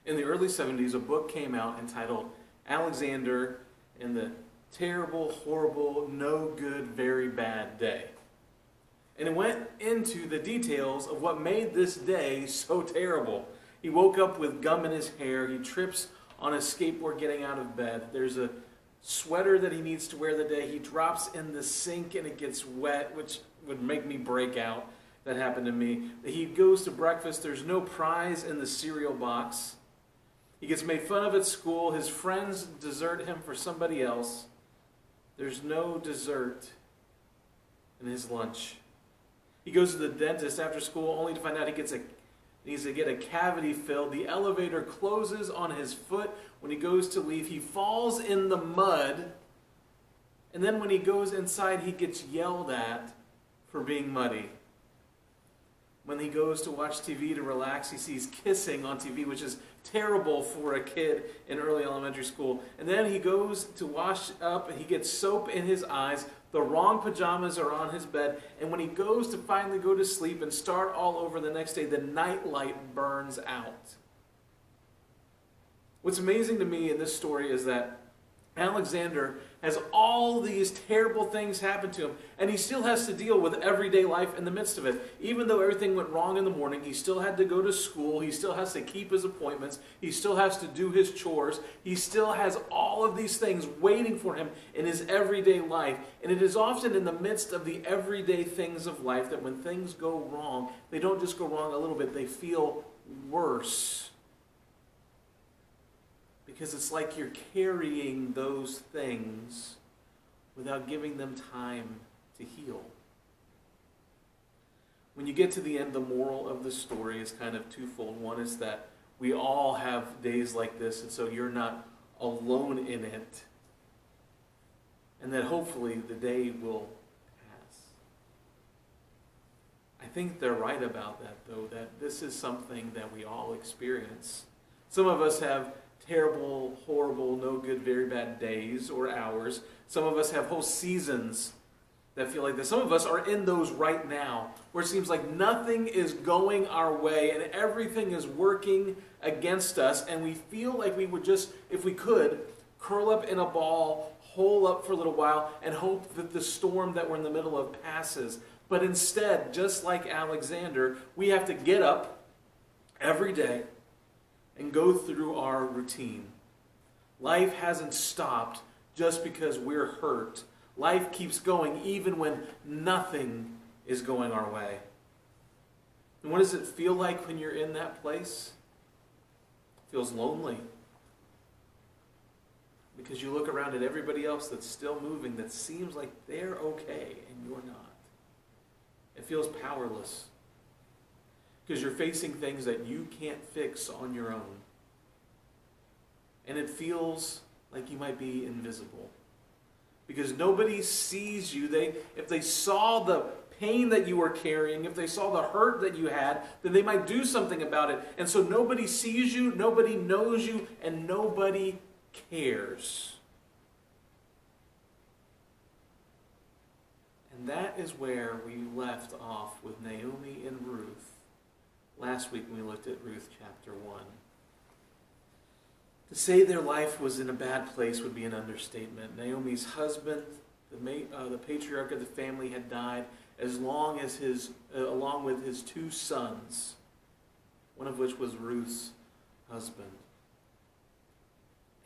In the early 70s, a book came out entitled Alexander and the Terrible, Horrible, No Good, Very Bad Day. And it went into the details of what made this day so terrible. He woke up with gum in his hair. He trips on a skateboard getting out of bed. There's a sweater that he needs to wear the day. He drops in the sink and it gets wet, which would make me break out. That happened to me. He goes to breakfast. There's no prize in the cereal box. He gets made fun of at school. His friends desert him for somebody else. There's no dessert in his lunch. He goes to the dentist after school only to find out he needs to get a cavity filled. The elevator closes on his foot. When he goes to leave, he falls in the mud. And then when he goes inside, he gets yelled at for being muddy. When he goes to watch TV to relax, he sees kissing on TV, which is terrible for a kid in early elementary school. And then he goes to wash up, and he gets soap in his eyes. The wrong pajamas are on his bed. And when he goes to finally go to sleep and start all over the next day, the night light burns out. What's amazing to me in this story is that Alexander has all these terrible things happen to him, and he still has to deal with everyday life in the midst of it. Even though everything went wrong in the morning, he still had to go to school, he still has to keep his appointments, he still has to do his chores, he still has all of these things waiting for him in his everyday life. And it is often in the midst of the everyday things of life that when things go wrong, they don't just go wrong a little bit, they feel worse. Because it's like you're carrying those things without giving them time to heal. When you get to the end, the moral of the story is kind of twofold. One is that we all have days like this, and so you're not alone in it. And that hopefully the day will pass. I think they're right about that, though, that this is something that we all experience. Some of us have terrible, horrible, no good, very bad days or hours. Some of us have whole seasons that feel like this. Some of us are in those right now, where it seems like nothing is going our way and everything is working against us, and we feel like we would just, if we could, curl up in a ball, hole up for a little while, and hope that the storm that we're in the middle of passes. But instead, just like Alexander, we have to get up every day and go through our routine. Life hasn't stopped just because we're hurt. Life keeps going even when nothing is going our way. And what does it feel like when you're in that place? It feels lonely. Because you look around at everybody else that's still moving, that seems like they're okay and you're not. It feels powerless. Because you're facing things that you can't fix on your own. And it feels like you might be invisible. Because nobody sees you. If they saw the pain that you were carrying, if they saw the hurt that you had, then they might do something about it. And so nobody sees you, nobody knows you, and nobody cares. And that is where we left off with Naomi and Ruth last week when we looked at Ruth chapter 1. To say their life was in a bad place would be an understatement. Naomi's husband, the patriarch of the family, had died along with his two sons, one of which was Ruth's husband.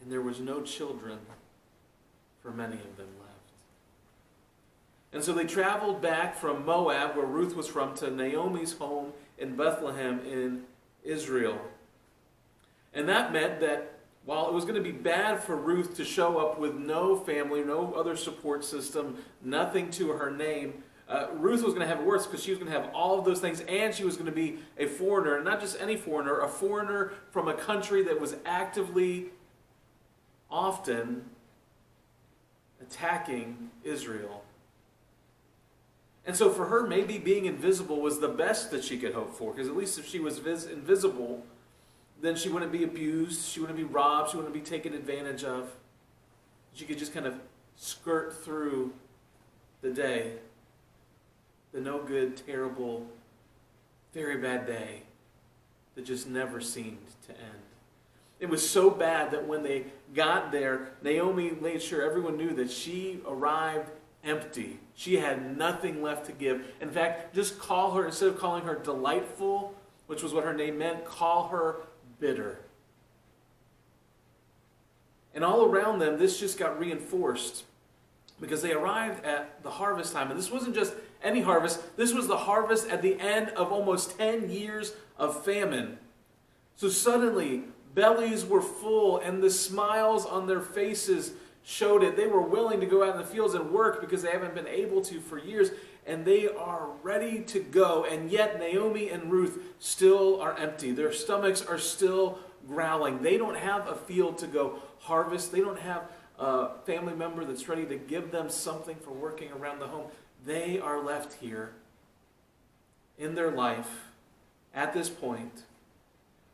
And there was no children for many of them left. And so they traveled back from Moab, where Ruth was from, to Naomi's home in Bethlehem in Israel. And that meant that while it was going to be bad for Ruth to show up with no family, no other support system, nothing to her name, Ruth was going to have it worse because she was going to have all of those things, and she was going to be a foreigner, and not just any foreigner, a foreigner from a country that was actively, often, attacking Israel. And so for her, maybe being invisible was the best that she could hope for, because at least if she was invisible, then she wouldn't be abused, she wouldn't be robbed, she wouldn't be taken advantage of. She could just kind of skirt through the day, the no good, terrible, very bad day that just never seemed to end. It was so bad that when they got there, Naomi made sure everyone knew that she arrived empty. She had nothing left to give. In fact, just call her, instead of calling her delightful, which was what her name meant, call her bitter. And all around them, this just got reinforced because they arrived at the harvest time. And this wasn't just any harvest. This was the harvest at the end of almost 10 years of famine. So suddenly, bellies were full and the smiles on their faces showed it. They were willing to go out in the fields and work because they haven't been able to for years. And they are ready to go. And yet Naomi and Ruth still are empty. Their stomachs are still growling. They don't have a field to go harvest. They don't have a family member that's ready to give them something for working around the home. They are left here in their life at this point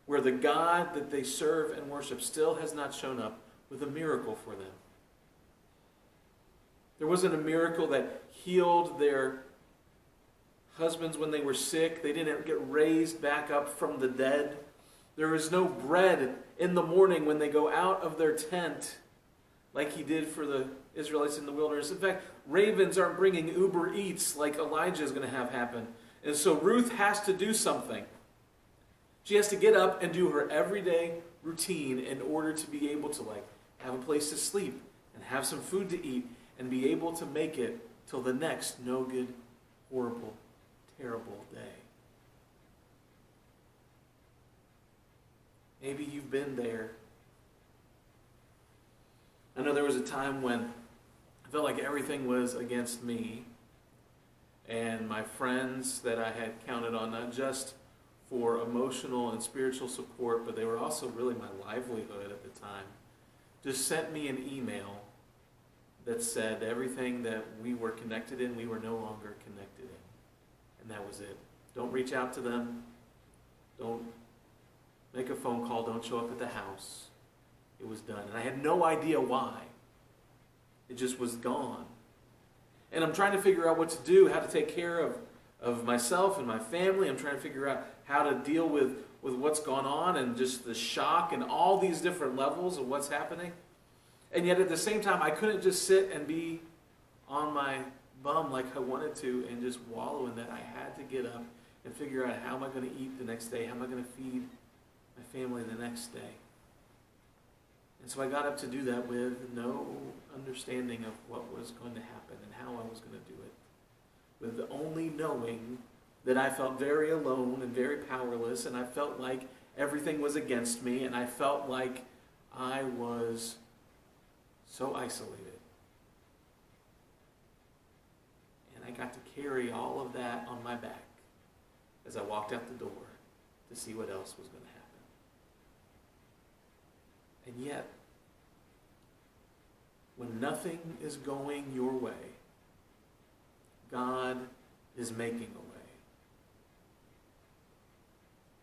where the God that they serve and worship still has not shown up with a miracle for them. There wasn't a miracle that healed their husbands when they were sick. They didn't get raised back up from the dead. There is no bread in the morning when they go out of their tent like he did for the Israelites in the wilderness. In fact, ravens aren't bringing Uber Eats like Elijah is going to have happen. And so Ruth has to do something. She has to get up and do her everyday routine in order to be able to have a place to sleep and have some food to eat and be able to make it till the next no good, horrible, terrible day. Maybe you've been there. I know there was a time when I felt like everything was against me and my friends that I had counted on, not just for emotional and spiritual support, but they were also really my livelihood at the time, just sent me an email that said everything that we were connected in, we were no longer connected in. And that was it. Don't reach out to them. Don't make a phone call. Don't show up at the house. It was done. And I had no idea why. It just was gone. And I'm trying to figure out what to do, how to take care of myself and my family. I'm trying to figure out how to deal with what's gone on and just the shock and all these different levels of what's happening. And yet at the same time, I couldn't just sit and be on my bum like I wanted to and just wallow in that. I had to get up and figure out how am I going to eat the next day? How am I going to feed my family the next day? And so I got up to do that with no understanding of what was going to happen and how I was going to do it. With only knowing that I felt very alone and very powerless, and I felt like everything was against me, and I felt like I was so isolated. And I got to carry all of that on my back as I walked out the door to see what else was going to happen. And yet, when nothing is going your way, God is making a way.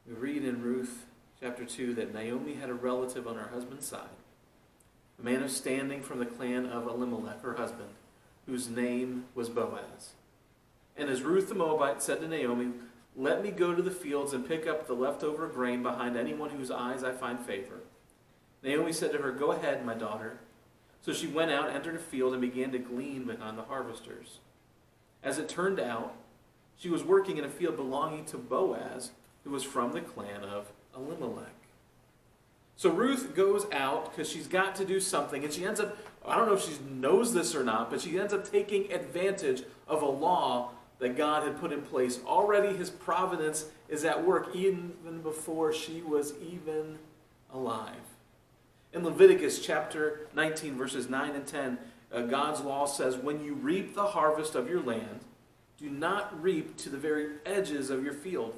We read in Ruth chapter 2 that Naomi had a relative on her husband's side, a man of standing from the clan of Elimelech, her husband, whose name was Boaz. And as Ruth the Moabite said to Naomi, "Let me go to the fields and pick up the leftover grain behind anyone whose eyes I find favor." Naomi said to her, "Go ahead, my daughter." So she went out, entered a field, and began to glean behind the harvesters. As it turned out, she was working in a field belonging to Boaz, who was from the clan of Elimelech. So Ruth goes out because she's got to do something, and she ends up, I don't know if she knows this or not, but she ends up taking advantage of a law that God had put in place. Already his providence is at work even before she was even alive. In Leviticus chapter 19, verses 9 and 10, God's law says, "When you reap the harvest of your land, do not reap to the very edges of your field,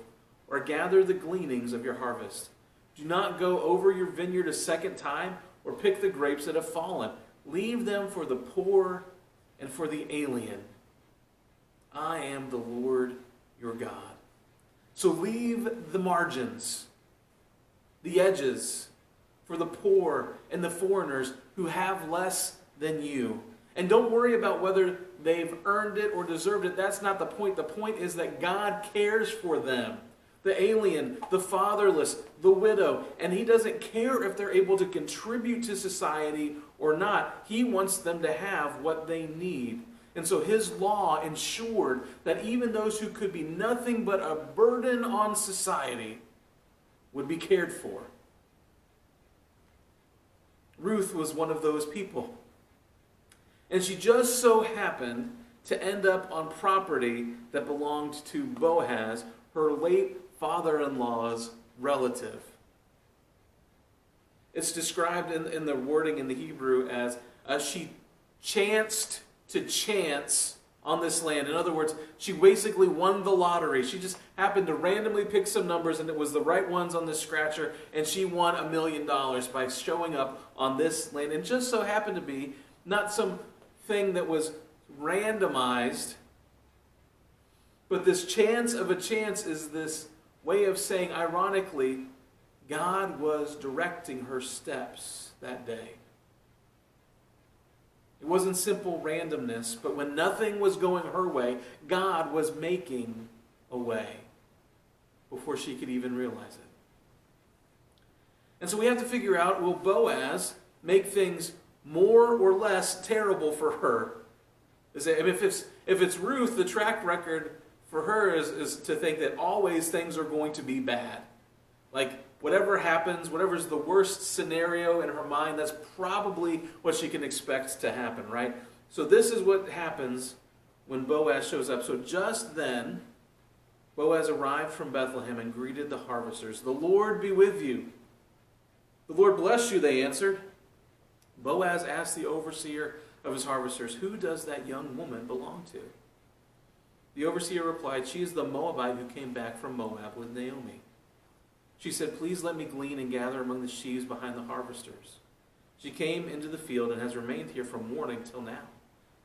or gather the gleanings of your harvest. Do not go over your vineyard a second time, or pick the grapes that have fallen. Leave them for the poor and for the alien. I am the Lord your God." So leave the margins, the edges, for the poor and the foreigners who have less than you. And don't worry about whether they've earned it or deserved it. That's not the point. The point is that God cares for them. the alien, the fatherless, the widow. And he doesn't care if they're able to contribute to society or not. He wants them to have what they need. And so his law ensured that even those who could be nothing but a burden on society would be cared for. Ruth was one of those people. And she just so happened to end up on property that belonged to Boaz, her late father-in-law's relative. It's described in the wording in the Hebrew as she chanced to chance on this land. In other words, she basically won the lottery. She just happened to randomly pick some numbers and it was the right ones on the scratcher, and she won $1 million by showing up on this land. And just so happened to be not some thing that was randomized, but this chance of a chance is this way of saying, ironically, God was directing her steps that day. It wasn't simple randomness, but when nothing was going her way, God was making a way before she could even realize it. And so we have to figure out, will Boaz make things more or less terrible for her? If it's Ruth, the track record for her is to think that always things are going to be bad. Like, whatever happens, whatever's the worst scenario in her mind, that's probably what she can expect to happen, right? So this is what happens when Boaz shows up. So just then, Boaz arrived from Bethlehem and greeted the harvesters. "The Lord be with you." "The Lord bless you," they answered. Boaz asked the overseer of his harvesters, "Who does that young woman belong to?" The overseer replied, "She is the Moabite who came back from Moab with Naomi." She said, "Please let me glean and gather among the sheaves behind the harvesters." She came into the field and has remained here from morning till now,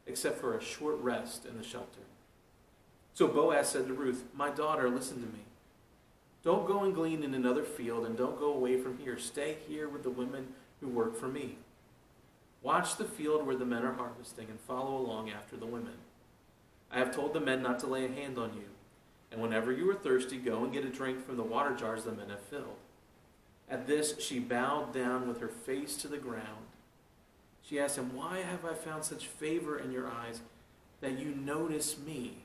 except for a short rest in the shelter. So Boaz said to Ruth, "My daughter, listen to me. Don't go and glean in another field, and don't go away from here. Stay here with the women who work for me. Watch the field where the men are harvesting and follow along after the women. I have told the men not to lay a hand on you. And whenever you are thirsty, go and get a drink from the water jars the men have filled." At this, she bowed down with her face to the ground. She asked him, "Why have I found such favor in your eyes that you notice me,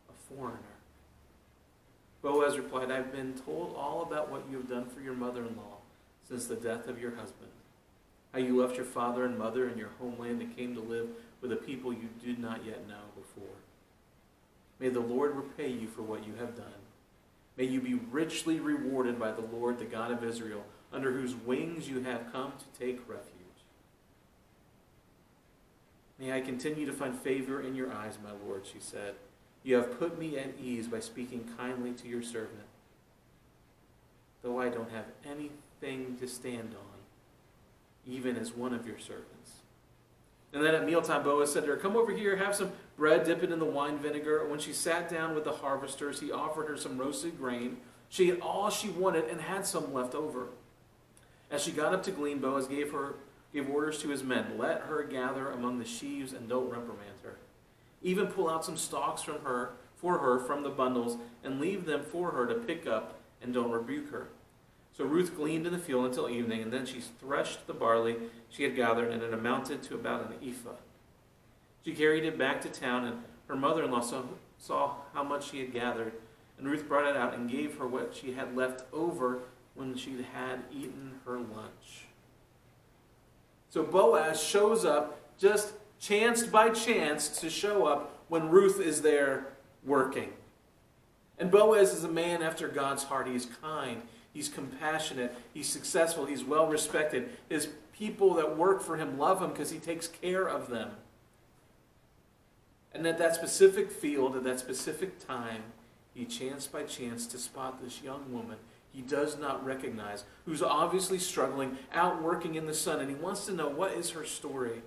a foreigner?" Boaz replied, "I've been told all about what you have done for your mother-in-law since the death of your husband. How you left your father and mother and your homeland and came to live with a people you did not yet know before. May the Lord repay you for what you have done. May you be richly rewarded by the Lord, the God of Israel, under whose wings you have come to take refuge. May I continue to find favor in your eyes, my Lord," she said. "You have put me at ease by speaking kindly to your servant, though I don't have anything to stand on, even as one of your servants." And then at mealtime, Boaz said to her, "Come over here, have some bread, dip it in the wine vinegar." When she sat down with the harvesters, he offered her some roasted grain. She ate all she wanted and had some left over. As she got up to glean, Boaz gave orders to his men, "Let her gather among the sheaves and don't reprimand her. Even pull out some stalks for her from the bundles and leave them for her to pick up and don't rebuke her." So Ruth gleaned in the field until evening, and then she threshed the barley she had gathered, and it amounted to about an ephah. She carried it back to town, and her mother-in-law saw how much she had gathered, and Ruth brought it out and gave her what she had left over when she had eaten her lunch. So Boaz shows up, just chanced by chance to show up when Ruth is there working. And Boaz is a man after God's heart. He's kind. He's compassionate. He's successful. He's well respected. His people that work for him love him because he takes care of them. And at that specific field, at that specific time, he chanced by chance to spot this young woman he does not recognize, who's obviously struggling, out working in the sun, and he wants to know what is her story.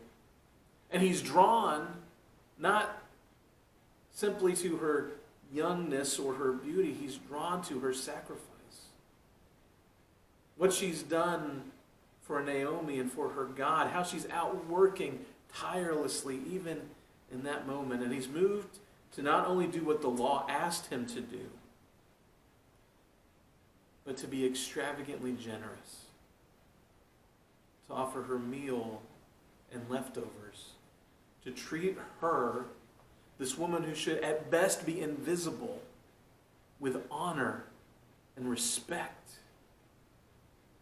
And he's drawn not simply to her youngness or her beauty, he's drawn to her sacrifice. What she's done for Naomi and for her God, how she's out working tirelessly even in that moment. And he's moved to not only do what the law asked him to do, but to be extravagantly generous, to offer her meal and leftovers, to treat her, this woman who should at best be invisible, with honor and respect,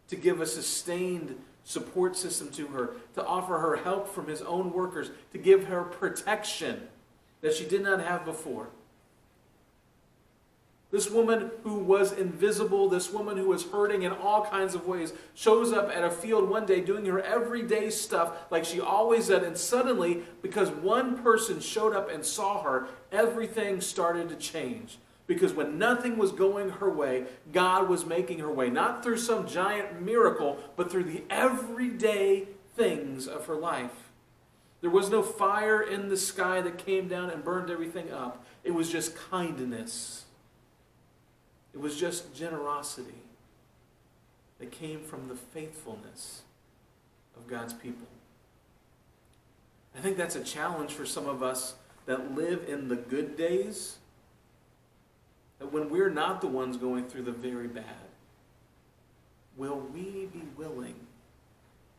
to give a sustained support system to her, to offer her help from his own workers, to give her protection that she did not have before. This woman who was invisible, this woman who was hurting in all kinds of ways, shows up at a field one day doing her everyday stuff like she always did, and suddenly, because one person showed up and saw her, everything started to change. Because when nothing was going her way, God was making her way, not through some giant miracle, but through the everyday things of her life. There was no fire in the sky that came down and burned everything up. It was just kindness. It was just generosity that came from the faithfulness of God's people. I think that's a challenge for some of us that live in the good days, that when we're not the ones going through the very bad, will we be willing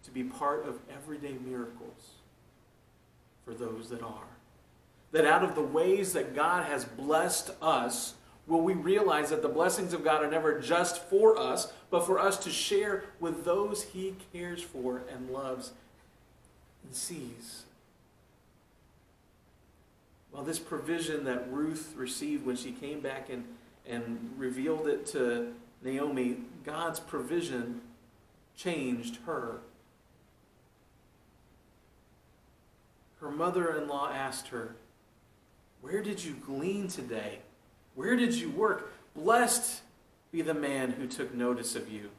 to be part of everyday miracles for those that are? That out of the ways that God has blessed us, will we realize that the blessings of God are never just for us, but for us to share with those He cares for and loves and sees? Well, this provision that Ruth received when she came back and revealed it to Naomi, God's provision changed her. Her mother-in-law asked her, "Where did you glean today? Where did you work? Blessed be the man who took notice of you."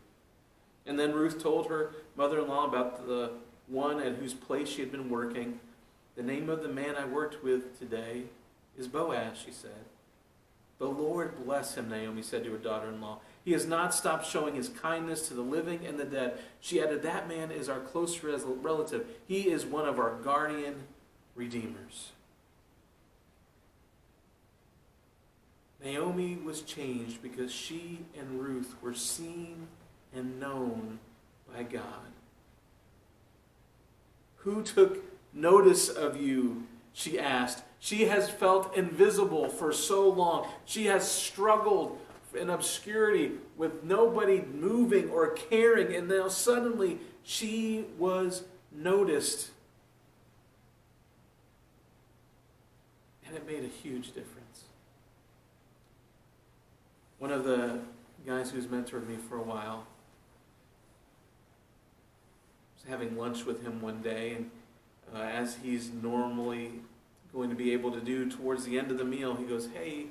And then Ruth told her mother-in-law about the one at whose place she had been working. "The name of the man I worked with today is Boaz," she said. "The Lord bless him," Naomi said to her daughter-in-law. "He has not stopped showing his kindness to the living and the dead." She added, "That man is our close relative. He is one of our guardian redeemers." Naomi was changed because she and Ruth were seen and known by God. "Who took notice of you?" she asked. She has felt invisible for so long. She has struggled in obscurity with nobody moving or caring, and now suddenly she was noticed. And it made a huge difference. One of the guys who's mentored me for a while, I was having lunch with him one day, and as he's normally going to be able to do towards the end of the meal, he goes, "Hey,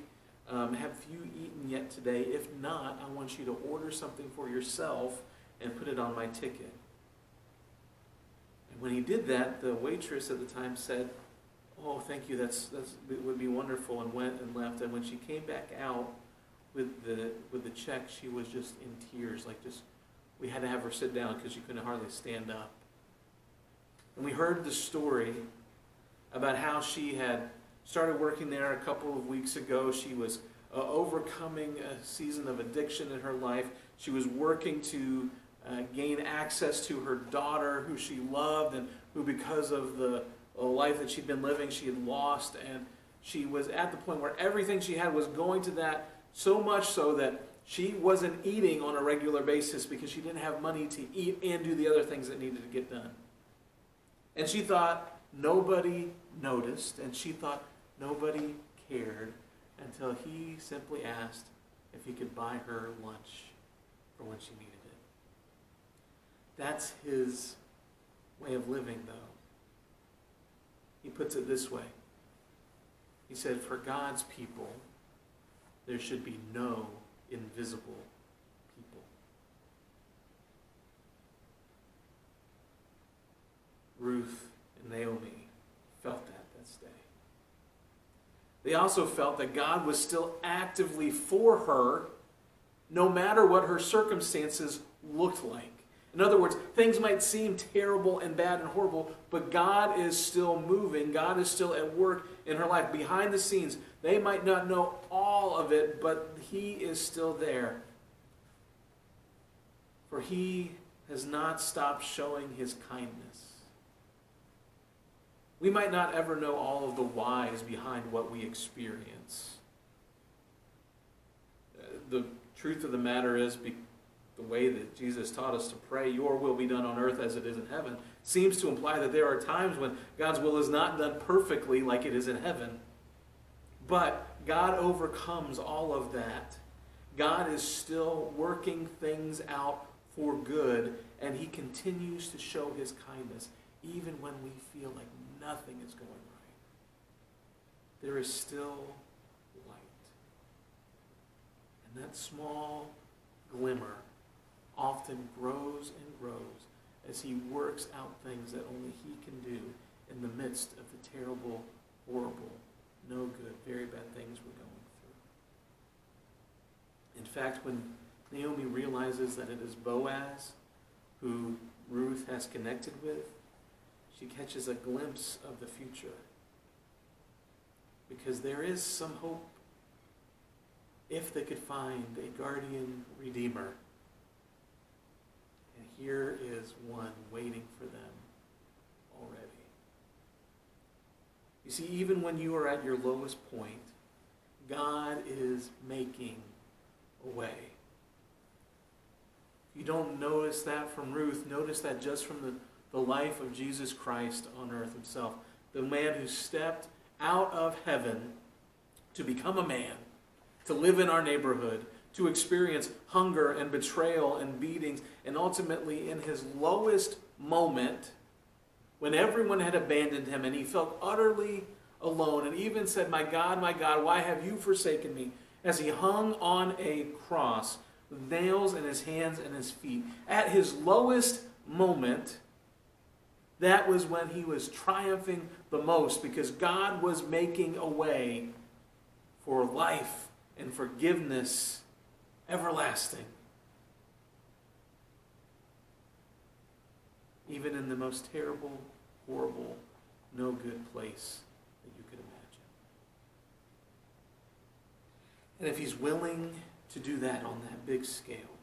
have you eaten yet today? If not, I want you to order something for yourself and put it on my ticket." And when he did that, the waitress at the time said, "Oh, thank you, it would be wonderful," and went and left. And when she came back out with the check, she was just in tears, we had to have her sit down because she couldn't hardly stand up. And we heard the story about how she had started working there a couple of weeks ago. She was overcoming a season of addiction in her life. She was working to gain access to her daughter, who she loved and who, because of the life that she'd been living, she had lost. And she was at the point where everything she had was going to that, so much so that she wasn't eating on a regular basis because she didn't have money to eat and do the other things that needed to get done. And she thought nobody noticed, and she thought nobody cared, until he simply asked if he could buy her lunch for when she needed it. That's his way of living, though. He puts it this way. He said, "For God's people, there should be no invisible people." Ruth and Naomi felt that day. They also felt that God was still actively for her, no matter what her circumstances looked like. In other words, things might seem terrible and bad and horrible, but God is still moving. God is still at work in her life. Behind the scenes, they might not know all of it, but He is still there. for he has not stopped showing his kindness. We might not ever know all of the whys behind what we experience. The truth of the matter is, the way that Jesus taught us to pray, your will be done on earth as it is in heaven, seems to imply that there are times when God's will is not done perfectly like it is in heaven. But God overcomes all of that. God is still working things out for good, and he continues to show his kindness even when we feel like nothing is going right. There is still light. And that small glimmer often grows and grows as he works out things that only he can do in the midst of the terrible, horrible, no good, very bad things we're going through. In fact, when Naomi realizes that it is Boaz who Ruth has connected with, she catches a glimpse of the future. Because there is some hope if they could find a guardian redeemer. And here is one waiting for them already. You see, even when you are at your lowest point, God is making a way. If you don't notice that from Ruth, notice that just from the life of Jesus Christ on earth himself. The man who stepped out of heaven to become a man, to live in our neighborhood, to experience hunger and betrayal and beatings, and ultimately in his lowest moment, when everyone had abandoned him and he felt utterly alone and even said, my God, why have you forsaken me?" As he hung on a cross with nails in his hands and his feet, at his lowest moment, that was when he was triumphing the most, because God was making a way for life and forgiveness everlasting. Even in the most terrible, horrible, no good place that you could imagine. And if he's willing to do that on that big scale,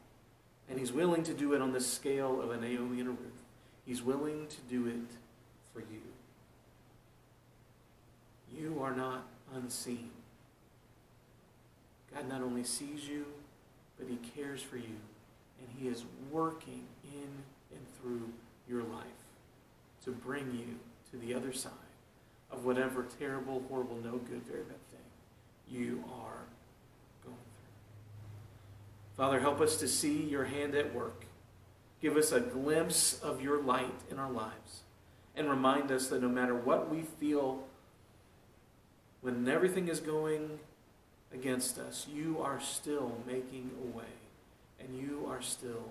and he's willing to do it on the scale of a Naomi and a Ruth, he's willing to do it for you. You are not unseen. God not only sees you, but he cares for you, and he is working in and through your life to bring you to the other side of whatever terrible, horrible, no good, very bad thing you are going through. Father, help us to see your hand at work. Give us a glimpse of your light in our lives, and remind us that no matter what we feel, when everything is going against us, you are still making a way, and you are still